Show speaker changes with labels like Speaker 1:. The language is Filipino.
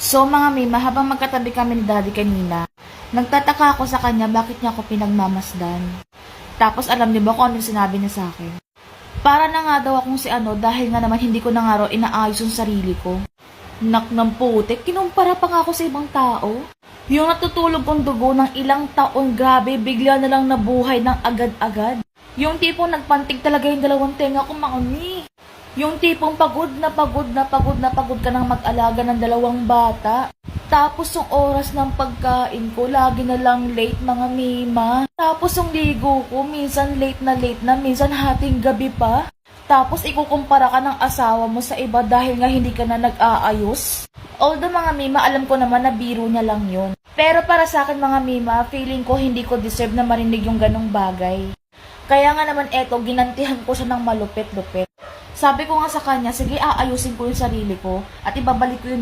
Speaker 1: So mga mima, habang magkatabi kami ni daddy kanina, nagtataka ako sa kanya bakit niya ako pinagmamasdan. Tapos alam niyo ba kung anong sinabi niya sa akin? Para na nga daw akong si ano dahil nga naman hindi ko na nga raw inaayos yung sarili ko. Nak ng putik, kinumpara pa nga ako sa ibang tao. Yung natutulog kong dugo ng ilang taon, grabe, bigla na lang nabuhay ng agad-agad. Yung tipong nagpantig talaga yung dalawang tenga ko, mami. Yung tipong pagod na pagod na pagod na pagod ka nang mag-alaga ng dalawang bata. Tapos yung oras ng pagkain ko, lagi na lang late mga mima. Tapos yung ligo ko, minsan late na, minsan hating gabi pa. Tapos ikukumpara ka ng asawa mo sa iba dahil nga hindi ka na nag-aayos. Although mga mima, alam ko naman na biro niya lang yun. Pero para sa akin mga mima, feeling ko hindi ko deserve na marinig yung ganong bagay. Kaya nga naman eto, ginantihan ko siya ng malupit-lupit. Sabi ko nga sa kanya, sige aayusin ko yung sarili ko at ibabalik ko yung